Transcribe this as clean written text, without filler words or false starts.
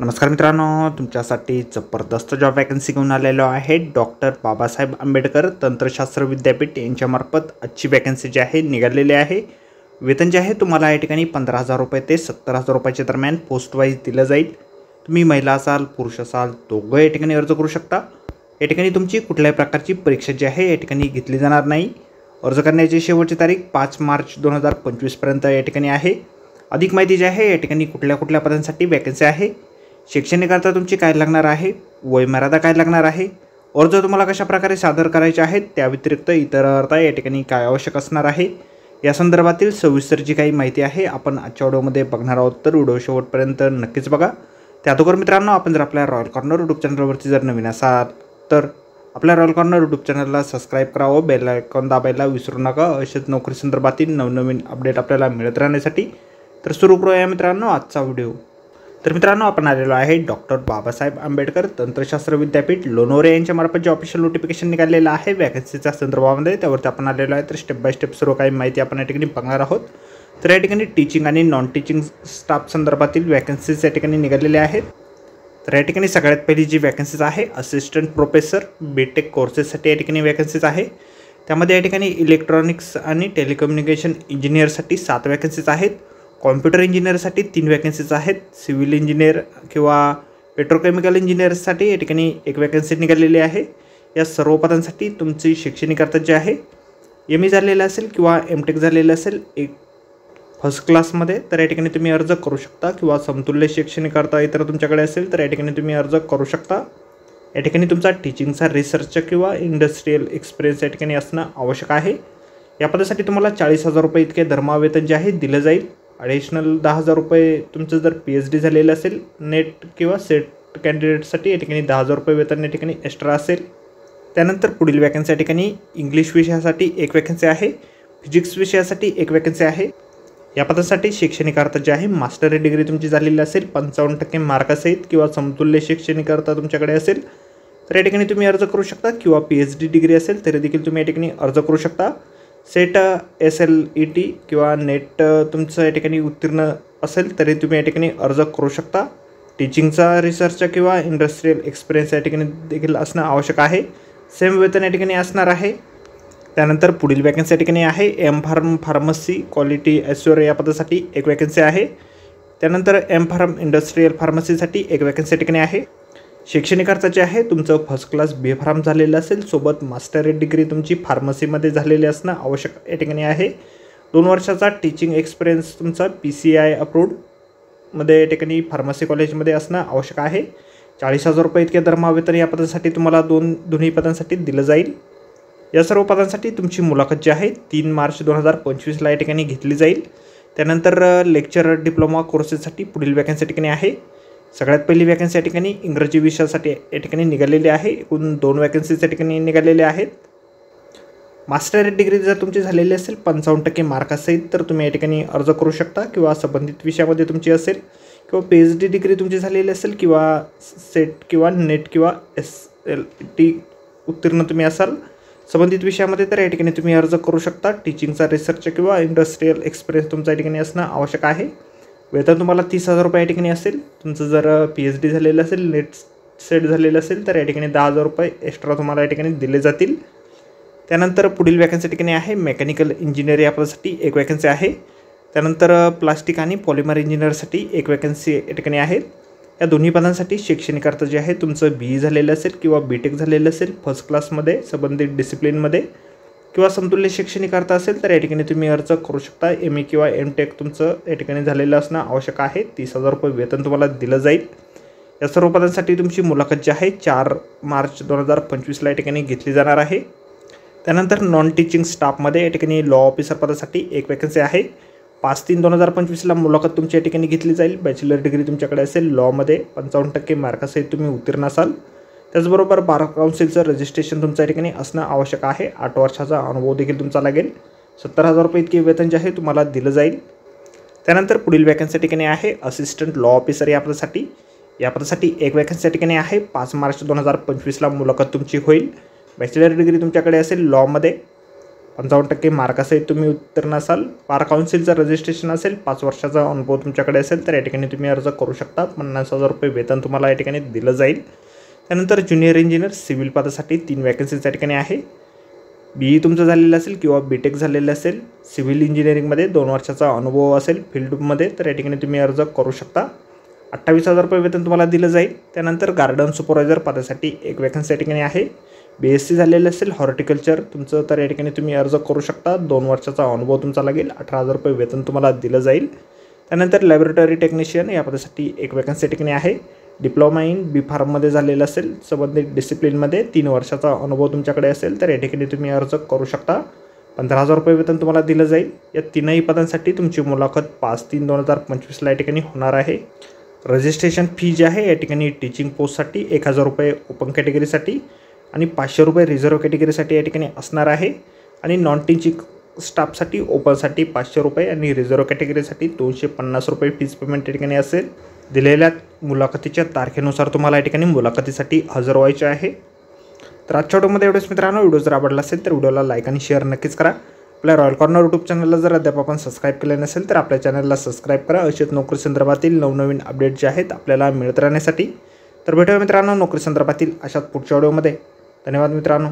नमस्कार मित्रांनो, तुमच्यासाठी जबरदस्त जॉब वॅकन्सी घेऊन आलेलो आहे। डॉक्टर बाबासाहेब आंबेडकर तंत्रशास्त्र विद्यापीठ यांच्यामार्फत आजची वॅकन्सी जी आहे निघालेली आहे। वेतन जे आहे तुम्हाला या ठिकाणी 15,000 रुपये ते 70,000 रुपयाच्या दरम्यान पोस्ट वाईज दिलं जाईल। तुम्ही महिला असाल पुरुष असाल दोघं या ठिकाणी अर्ज करू शकता। या ठिकाणी तुमची कुठल्याही प्रकारची परीक्षा जी आहे या ठिकाणी घेतली जाणार नाही। अर्ज करण्याची शेवटची तारीख 5 मार्च 2025 पर्यंत या ठिकाणी आहे। अधिक माहिती जी आहे या ठिकाणी कुठल्या पदांसाठी वॅकन्सी आहे, शैक्षणिक अर्थ तुमची काय लागणार आहे, वयमर्यादा काय लागणार आहे, अर्ज तुम्हाला कशा प्रकारे सादर करायचे आहेत, त्या व्यतिरिक्त इतर अर्थ या ठिकाणी काय आवश्यक असणार आहे, या संदर्भातील सविस्तर जी काही माहिती आहे आपण आजच्या व्हिडिओमध्ये बघणार आहोत। तर व्हिडिओ शेवटपर्यंत नक्कीच बघा। त्याअगोदर मित्रांनो, आपण जर आपल्या रॉयल कॉर्नर यूट्यूब चॅनलवरती जर नवीन असाल तर आपल्या रॉयल कॉर्नर यूट्यूब चॅनलला सबस्क्राईब करावं, बेल आयकॉन दाबायला विसरू नका। अशाच नोकरी संदर्भातील नवनवीन अपडेट आपल्याला मिळत राहण्यासाठी। तर सुरू करूया मित्रांनो आजचा व्हिडिओ। तर मित्रांनो, आपण आलेलो आहे डॉक्टर बाबासाहेब आंबेडकर तंत्रशास्त्र विद्यापीठ लोणोरे यांच्यामार्फत जे ऑफिशियल नोटिफिकेशन निघालेलं आहे वॅकन्सीच्या संदर्भामध्ये, त्यावरती आपण आलेलो आहे। तर स्टेप बाय स्टेप सर्व काही माहिती आपण या ठिकाणी बघणार आहोत। तर या ठिकाणी टीचिंग आणि नॉन टीचिंग स्टाफ संदर्भातील वॅकन्सीज या ठिकाणी निघालेल्या आहेत। तर या ठिकाणी सगळ्यात पहिली जी वॅकन्सीज आहे असिस्टंट प्रोफेसर बीटेक कोर्सेससाठी या ठिकाणी वॅकन्सीज आहे। त्यामध्ये या ठिकाणी इलेक्ट्रॉनिक्स आणि टेलिकम्युनिकेशन इंजिनियरसाठी 7 वॅकन्सीज आहेत। कॉम्प्युटर इंजिनियरसाठी 3 वॅकन्सीज आहेत। सिव्हिल इंजिनियर किंवा पेट्रोकेमिकल इंजिनियरसाठी या ठिकाणी 1 वॅकन्सी निघालेली आहे। या सर्व पदांसाठी तुमची शैक्षणिक अर्थ जे आहे ME झालेलं असेल किंवा MTech झालेलं असेल एक फर्स्ट क्लासमध्ये, तर या ठिकाणी तुम्ही अर्ज करू शकता। किंवा समतुल्य शैक्षणिक अर्थ इतर तुमच्याकडे असेल तर या ठिकाणी तुम्ही अर्ज करू शकता। या ठिकाणी तुमचा टीचिंगचा रिसर्च किंवा इंडस्ट्रियल एक्सपिरियन्स या ठिकाणी असणं आवश्यक आहे। या पदासाठी तुम्हाला 40,000 रुपये इतके दरमहा वेतन जे आहे दिलं जाईल। ॲडिशनल 10,000 रुपये तुमचं जर PhD झालेलं असेल नेट किंवा सेट कॅन्डिडेटसाठी या ठिकाणी 10,000 रुपये वेतन या ठिकाणी एक्स्ट्रा असेल। त्यानंतर पुढील वॅकन्सी या ठिकाणी इंग्लिश विषयासाठी 1 वॅकन्सी आहे, फिजिक्स विषयासाठी 1 वॅकन्सी आहे। या पदासाठी शैक्षणिक अर्थ जे आहे मास्टर डिग्री तुमची झालेली असेल 55% मार्कासहित किंवा समतुल्य शैक्षणिक अर्थ तुमच्याकडे असेल तर या ठिकाणी तुम्ही अर्ज करू शकता। किंवा PhD डिग्री असेल तरी देखील तुम्ही या ठिकाणी अर्ज करू शकता। सेट SLET किंवा नेट तुमचं या ठिकाणी उत्तीर्ण असेल तरी तुम्ही या ठिकाणी अर्ज करू शकता। टीचिंगचा रिसर्च किंवा इंडस्ट्रियल एक्सपिरियन्स या ठिकाणी देखील असणं आवश्यक आहे। सेम वेतन या ठिकाणी असणार आहे। त्यानंतर पुढील वॅकन्सी या ठिकाणी आहे M.Pharm फार्मसी क्वालिटी ॲश्युअर या पदासाठी 1 वॅकन्सी आहे। त्यानंतर M.Pharm इंडस्ट्रियल फार्मसीसाठी 1 वॅकन्सी या ठिकाणी आहे। शैक्षणिक अर्थ जे आहे तुमचं फर्स्ट क्लास B.Pharm झालेलं असेल, सोबत मास्टर डिग्री तुमची फार्मसीमध्ये झालेली असणं आवश्यक या ठिकाणी आहे। 2 वर्षाचा टीचिंग एक्सपिरियन्स तुमचा PCI अप्रूव्डमध्ये या ठिकाणी फार्मसी कॉलेजमध्ये असणं आवश्यक आहे। 40,000 रुपये इतके दरमहा वेतन या पदासाठी तुम्हाला दोन्ही पदांसाठी दिलं जाईल। या सर्व पदांसाठी तुमची मुलाखत जी आहे 3 मार्च 2025 या ठिकाणी घेतली जाईल। त्यानंतर लेक्चर डिप्लोमा कोर्सेससाठी पुढील वॅकन्सी या ठिकाणी आहे। सगळ्यात पहिली वॅकन्सी या ठिकाणी इंग्रजी विषयासाठी या ठिकाणी निघालेली आहे। एकूण 2 वॅकन्सीज या ठिकाणी निघालेल्या आहेत। मास्टर डिग्री जर तुमची झालेली असेल 55% मार्कासहित तर तुम्ही या ठिकाणी अर्ज करू शकता। किंवा संबंधित विषयामध्ये तुमची असेल किंवा PhD डिग्री तुमची झालेली असेल किंवा सेट किंवा नेट किंवा SLET उत्तीर्ण तुम्ही असाल संबंधित विषयामध्ये तर या ठिकाणी तुम्ही अर्ज करू शकता। टीचिंगचा रिसर्च किंवा इंडस्ट्रियल एक्सपिरियन्स तुमचा या ठिकाणी असणं आवश्यक आहे। वेतन तुम्हाला 30,000 रुपये या ठिकाणी असेल। तुमचं जर PhD झालेलं असेल नेट सेट झालेलं असेल तर या ठिकाणी 10,000 रुपये एक्स्ट्रा तुम्हाला या ठिकाणी दिले जातील। त्यानंतर पुढील वॅकन्सी ठिकाणी आहे मेकॅनिकल इंजिनियर या पदासाठी 1 वॅकन्सी आहे। त्यानंतर प्लास्टिक आणि पॉलिमर इंजिनियरसाठी 1 वॅकन्सी या ठिकाणी आहे। या दोन्ही पदांसाठी शैक्षणिक अर्थ जे आहे तुमचं BE झालेलं असेल किंवा BTech झालेलं असेल फर्स्ट क्लासमध्ये संबंधित डिसिप्लिनमध्ये किंवा समतुल्य शैक्षणिक अर्थ असेल तर या ठिकाणी तुम्ही अर्ज करू शकता। ME किंवा MTech तुमचं या ठिकाणी झालेलं असणं आवश्यक आहे। 30,000 रुपये वेतन तुम्हाला दिलं जाईल। या सर्व पदांसाठी तुमची मुलाखत जी आहे 4 मार्च 2025 या ठिकाणी घेतली जाणार आहे। त्यानंतर नॉन टीचिंग स्टाफमध्ये या ठिकाणी लॉ ऑफिसर पदासाठी 1 वॅकन्सी आहे। 5/3/2025 मुलाखत तुमची या ठिकाणी घेतली जाईल। बॅचलर डिग्री तुमच्याकडे असेल लॉमध्ये 55% मार्कासहित तुम्ही उत्तीर्ण असाल। त्याचबरोबर बार काउन्सिलचं रजिस्ट्रेशन तुमच्या ठिकाणी असणं आवश्यक आहे। 8 वर्षाचा अनुभव देखील तुमचा लागेल। 70,000 रुपये इतके वेतन जे आहे तुम्हाला दिलं जाईल। त्यानंतर पुढील वॅकन्सी ठिकाणी आहे असिस्टंट लॉ ऑफिसर या पदासाठी 1 वॅकन्सी ठिकाणी आहे। 5 मार्च 2025 मुलाखत तुमची होईल। बॅचलर डिग्री तुमच्याकडे असेल लॉमध्ये 55% मार्कासहित तुम्ही उत्तीर्ण असाल, बार काउन्सिलचं रजिस्ट्रेशन असेल, 5 वर्षाचा अनुभव तुमच्याकडे असेल तर या ठिकाणी तुम्ही अर्ज करू शकता. 50,000 रुपये वेतन तुम्हाला या ठिकाणी दिलं जाईल. त्यानंतर ज्युनियर इंजिनियर सिव्हिल पदासाठी 3 वॅकन्सीज या ठिकाणी आहे. BE तुमचं झालेलं असेल किंवा BTech झालेलं असेल, सिव्हिल इंजिनिअरिंगमध्ये 2 वर्षाचा अनुभव असेल फील्डमध्ये तर या ठिकाणी तुम्ही अर्ज करू शकता. 28,000 रुपये वेतन तुम्हाला दिलं जाईल. त्यानंतर गार्डन सुपरवायझर पदासाठी 1 वॅकन्सी या ठिकाणी आहे. BSc झालेलं असेल हॉर्टिकल्चर तुमचं तर या ठिकाणी तुम्ही अर्ज करू शकता. 2 वर्षाचा अनुभव तुमचा लागेल. 18,000 रुपये वेतन तुम्हाला दिलं जाईल. त्यानंतर लॅबोरेटरी टेक्निशियन या पदासाठी 1 वॅकन्सी या ठिकाणी आहे. डिप्लोमा इन B फार्ममध्ये झालेलं असेल, संबंधित डिसिप्लिनमध्ये 3 वर्षाचा अनुभव तुमच्याकडे असेल तर या ठिकाणी तुम्ही अर्ज करू शकता. 15,000 रुपये वेतन तुम्हाला दिलं जाईल. या 3ही पदांसाठी तुमची मुलाखत 5/3/2025 या ठिकाणी होणार आहे. रजिस्ट्रेशन फी जी आहे या ठिकाणी टीचिंग पोस्टसाठी 1,000 रुपये ओपन कॅटेगरीसाठी आणि 500 रुपये रिझर्व्ह कॅटेगरीसाठी या ठिकाणी असणार आहे. आणि नॉन टीचिंग स्टाफसाठी ओपनसाठी 500 रुपये आणि रिझर्व्ह कॅटेगरीसाठी 250 रुपये फीज पेमेंट या ठिकाणी असेल. दिलेल्या मुलाखतीच्या तारखेनुसार तुम्हाला या ठिकाणी मुलाखतीसाठी हजर व्हायचे आहे. तर आजच्या व्हिडिओमध्ये एवढंच मित्रांनो. व्हिडिओ जर आवडला असेल तर व्हिडिओला लाईक आणि शेअर नक्कीच करा. आपल्या रॉयल कॉर्नर यूट्यूब चॅनलला जर अद्याप आपण सबस्क्राईब केले नसेल तर आपल्या चॅनलला सबस्क्राईब करा. अशाच नोकरी संदर्भातील नवनवीन अपडेट जे आहेत आपल्याला मिळत राहण्यासाठी. तर भेटूया मित्रांनो नोकरी संदर्भातील अशाच पुढच्या व्हिडिओमध्ये. धन्यवाद मित्रांनो.